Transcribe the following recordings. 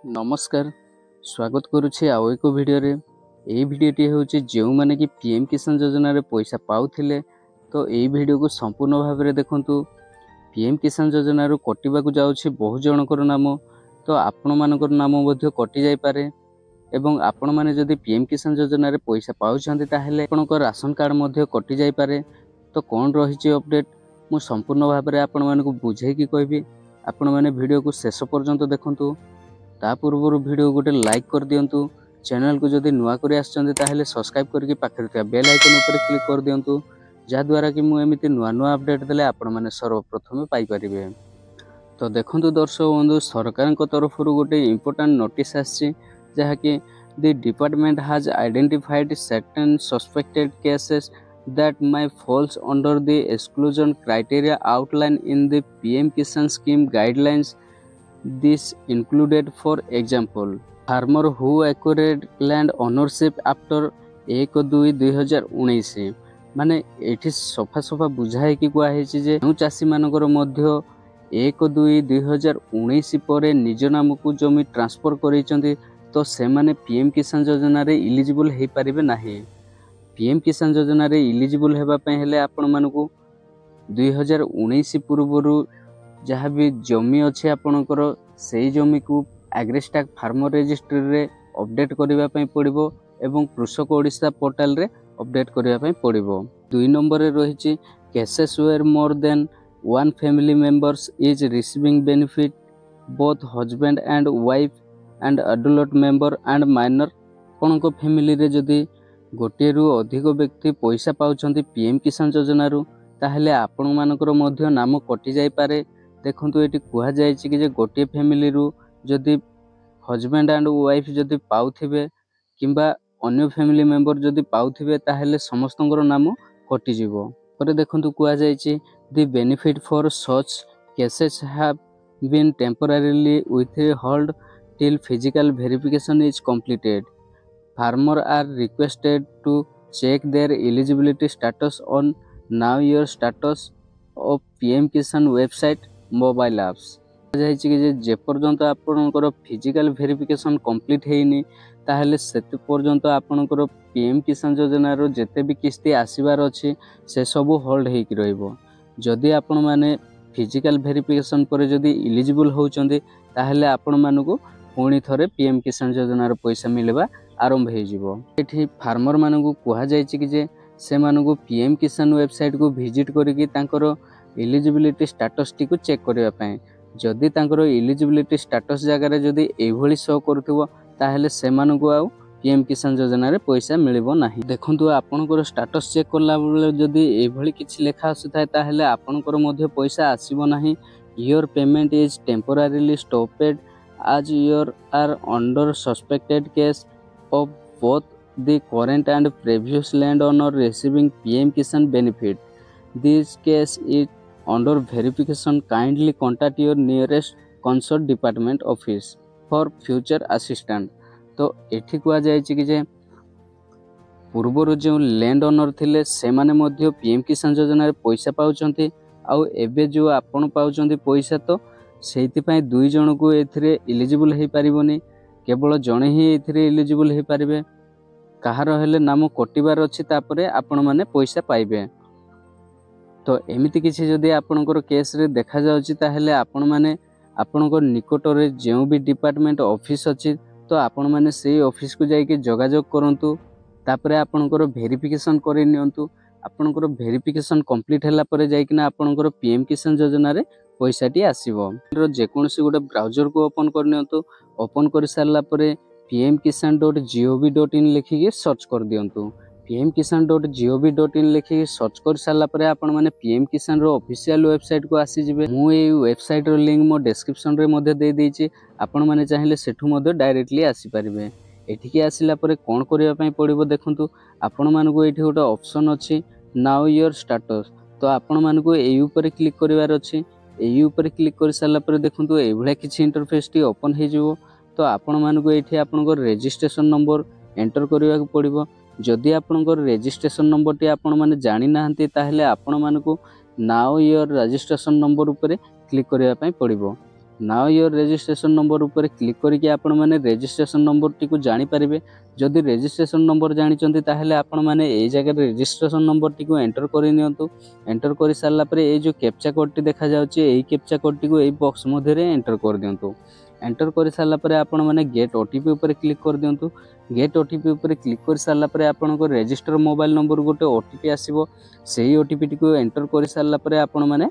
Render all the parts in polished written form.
नमस्कार स्वागत करुछि आउ एक वीडियो रे। एई वीडियोटी होछि जेउ माने कि पीएम किसान योजना रे पैसा पाउथिले तो एई वीडियो को संपूर्ण भाव रे देखंतु। पीएम किसान योजना रो कटिबा को जाउछि बहु जनकर नाम, तो आपण मानकर नाम मध्ये कटि जाय पारे एवं आपण माने जदि पीएम किसान योजना रे पैसा पाउछन्ते ताहेले आपनको राशन कार्ड मध्ये कटि जाय पारे। तो कोन रहिछि अपडेट मु संपूर्ण भाव रे आपण मानको बुझे कि कहबी। आपण माने वीडियो को शेष पर्यंत देखंतु। ता पूर्व वीडियो गोटे लाइक कर दियंतु। चैनल को जदि नुआ करी आछन्ते ताहेले सब्सक्राइब करके पाखरे थिया बेल आइकन ऊपर क्लिक कर दियंतु, जा द्वारा कि मु एमिति नुआ नुआ अपडेट देले आपण माने सर्वप्रथम पाई परिबे। तो देखंतु दर्शक बंधु, सरकार को तरफ गोटे इंपोर्टेंट नोटिस आछि जहा कि the department has identified certain suspected cases that may falls under the exclusion criteria outlined in the PM Kisan scheme guidelines. This included, for example, farmer who acquired land ownership after 1/2/2019 माने एठी सफा सफा बुझाए कि कुआ हेछि जे चाषी मानकर मध्य 1/2/2019 पर निज नाम को जमी ट्रांसफर करिसंती तो से माने पीएम किसान योजना रे इलिजिबल हे परिबे नाही। पीएम किसान योजना रे इलिजिबल हेबा पय हेले आपण मानको 2019 पूर्वरु जहाँ भी जमी अच्छे आपणकर से जमी को एग्रीस्टाक फार्मर रजिस्ट्री रे अपडेट करबा पय पड़िबो एवं कृषक ओडिशा पोर्टल रे अपडेट करबा पय पड़िबो। 2 नंबर रे रहिछि cases where more than one family members is receiving benefit both husband and wife and adult member and minor. आपणको फैमिली रे जदी गोटे रु अधिक व्यक्ति पैसा पाउछन्ती पीएम किसान योजना रु ताहले आपण मानकर मध्य नाम कटि जाय पारे। देखंतु एटी कुहा जायछि कि जे गोटे फैमिली रु जदी हस्बैंड एंड वाइफ जदी पाउथिबे किंबा अन्य फैमिली मेंबर जदी पाउथिबे ताहले समस्तंकर नाम कटि जिवो। पर देखंतु कुहा जायछि the benefit for such cases have been temporarily withheld till physical verification is completed. Farmers are requested to check their eligibility status on Now Your Status of PM Kisan website mobile apps. जायछि कि जे पर्यंत आपनकर physical verification complete हेइनी ताहले सेते पर्यंत आपनकर PM किसान योजना रो जेते भी किस्ती आसीबार अछि से सब होल्ड हेकि रहइबो। जदि आपण माने फिजिकल वेरिफिकेशन पर जदि इलिजिबल होउचंदी ताहले आपण मानको पुणी थरे पीएम किसान योजना रो पैसा मिलबा आरंभ हो जिवो। एठी फार्मर मानकु कुहा जायछि कि जे से मानकु पीएम किसान वेबसाइट को विजिट करिकि तांकर एलिजिबिलिटी स्टेटस टी को चेक करिवा पय। जदि तांकर एलिजिबिलिटी स्टेटस जगह रे जदि एभली शो करथिबो ताहले से मानकु आ पीएम किसान योजना रे पैसा मिलिबो नाही। देखंतु आपनकर स्टेटस चेक करला बेले जदि एभली किछि लेखा आसुथाय ताहले आपनकर मध्य पैसा आसीबो नाही। Your payment is temporarily stopped as you are under suspected case of both the current and previous landowner receiving PM Kisan benefit. This case is under verification. Kindly contact your nearest concerned department office for future assistance. तो एठी कुआ जायछि कि जे पूर्वर जो land owner थिले से माने मध्य PM किसान योजना रे पैसा पाउछन्ते आउ एबे जो आपण पाउछन्ते पैसा तो सेति पय दुई जन को एथिरे एलिजिबल हे परिबोनी, केवल जणे ही एथिरे एलिजिबल हे परिबे। कहार हेले नाम कटिबार अछि तापरे आपण माने पैसा पाइबे। तो एमिति किछि जदि आपनकर केस रे देखा जाउछि ताहेले आपण माने आपनकर निकट रे जेउ भी डिपार्टमेंट ऑफिस अछि तो आपण माने सेही ऑफिस को जाई के जोगाजोग करंतु। तापरे आपनकर वेरिफिकेशन करि नियंतु। आपनकर वेरिफिकेशन कंप्लीट हैला परे जाई कि ना आपनकर पीएम किसान योजना रे पैसा टी आसीबो। जे कोनसी गोटे ब्राउजर को ओपन करनियंतु। ओपन कर सारला परे pmkisan.gov.in लिखि के सर्च कर दियंतु। pmkisan.gov.in लिखि के सर्च कर सारला परे आपण माने पीएम किसान रो ऑफिशियल वेबसाइट को आसी जिवे। मु ए वेबसाइट रो लिंक मो डिस्क्रिप्शन रे मध्ये दे देछि। आपण माने चाहिले सेठु मध्ये डायरेक्टली आसी परिबे। एठिके आसिला परे कोन करिया पय पड़िबो देखंतु। आपण मानको एठी गोटे ऑप्शन अछि नाउ योर स्टेटस। तो आपण मानको एई ऊपर क्लिक करिवार अछि। एई ऊपर क्लिक कर सारला परे देखंतु एभला किछि इंटरफेस टी ओपन हे जिवो। तो आपण मानको एठी आपनकर रजिस्ट्रेशन नंबर एंटर करिवा को पड़िबो। जदि आपनकर रजिस्ट्रेशन नंबर टी आपण माने जानि नाहंती ताहले आपण मानको नाउ योर रजिस्ट्रेशन नंबर ऊपर क्लिक करिवा पय पड़िबो। नाउ योर रेजिस्ट्रेशन नंबर ऊपर क्लिक करके आपण माने रेजिस्ट्रेशन नंबर टी को जानि परिबे। जदि रेजिस्ट्रेशन नंबर जानिचंती ताहले आपण माने ए जगह रेजिस्ट्रेशन नंबर टी को एंटर करि नियंतु। एंटर करि सारला परे ए जो कैप्चा कोड टी देखा जाउची एई कैप्चा कोड टी को एई बॉक्स मध्ये रे एंटर कर दियंतु। एंटर करि सारला परे आपण माने गेट ओटीपी ऊपर क्लिक कर दियंतु। गेट ओटीपी ऊपर क्लिक कर सारला परे आपण को रजिस्टर मोबाइल नंबर गोटे ओटीपी आसीबो। सेही ओटीपी टी को एंटर करि सारला परे आपण माने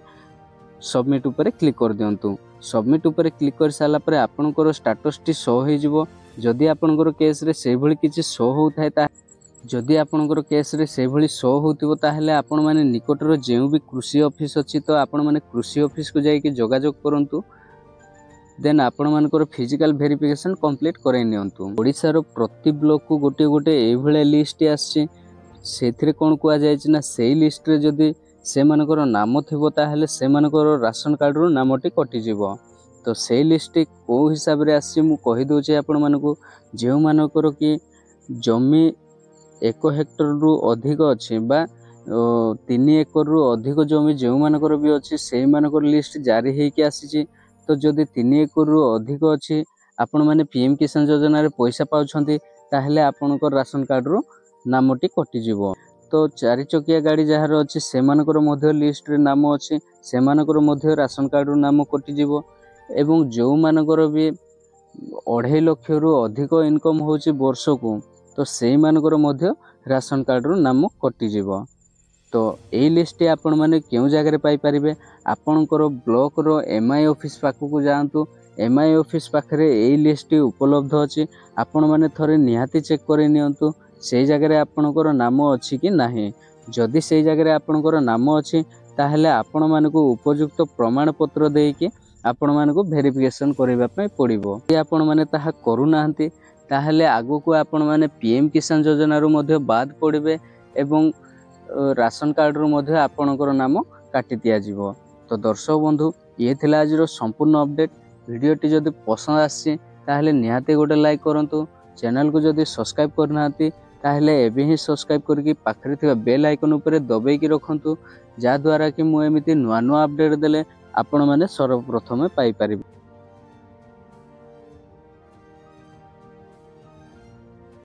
सबमिट ऊपर क्लिक कर दियंतु। सबमिट ऊपर क्लिक कर सारला परे आपनकर स्टेटस टी शो हो जिवो। जदि आपनकर केस रे से भली किछि शो होउथाय ता जदि आपनकर केस रे से भली शो होउतिबो ताहले आपण माने निकटर जेउ भी कृषि ऑफिस अछि तो आपण माने कृषि ऑफिस को जाई कि जोगाजोग करंतु। देन आपण मानकर फिजिकल वेरिफिकेशन कंप्लीट करे नियंतु। ओडिसा रो प्रति ब्लॉक को गोटे गोटे एई भले लिस्ट आछि। सेथिरे कोन कुआ जाय छि ना सेही लिस्ट रे जदि से मानकर नाम थिबो ताहले से मानकर राशन कार्ड रो नामटी कटि जिवो। तो से लिस्ट को हिसाब रे आसी मु कहि दोचे आपण मानको जेउ मानकर कि जमी 1 हेक्टर रु अधिक अछि बा 3 एकर रु अधिक जमी जेउ मानकर भी अछि से मानकर लिस्ट जारी हे कि आसी छि। तो जदि 3 एकर रु अधिक अछि आपण माने पीएम किसान योजना रे पैसा पाउछंती ताहले आपनकर राशन कार्ड रो नामटी कटि जिवो। तो 4 चकिया गाड़ी जहार अच्छी से मध्य लिस्ट रे नाम अच्छी से मध्य राशन कार्ड रू नाम कटि जिवो। एवं जो मानकर भी 2.5 लाख रु अधिक इनकम होची वर्ष को तो से मानकर मध्य राशन कार्ड रू नाम कटि जिवो। तो यही लिस्ट आपण माने केउ जगह रे पाई परिबे आपनकर ब्लॉक रो एमआई ऑफिस पाखु को जांतु। एमआई ऑफिस पाखरे यही लिस्ट उपलब्ध अछि। आपण माने थरे निहाती चेक करे नियंतु से जगह रे आपनकर नाम अछि कि नाही। जदि से जगह रे आपनकर नाम अछि ताहले आपण मानको उपयुक्त प्रमाण पत्र देके आपण मानको वेरिफिकेशन करबा पय पड़िबो। जे आपण माने ताहा करू नाहंती ताहले आगो को आपण माने पीएम किसान योजना रो मध्य बाद पड़िबे एवं राशन कार्ड रो मध्य आपनकर नाम काटि दिया जिवो। तो दर्शक बंधु ये थिला आज रो संपूर्ण अपडेट। वीडियो टी जदि पसंद आसी ताहले निहाते गोटे लाइक करंतु। चैनल को जदि सब्सक्राइब करनाती ताहले एबे ही सब्सक्राइब करके पाखरे थिबा बेल आइकन ऊपर दबाई की रखंतु जा द्वारा कि मु एमिति नुआ नुआ अपडेट देले आपण माने सर्वप्रथमे पाई परिबे।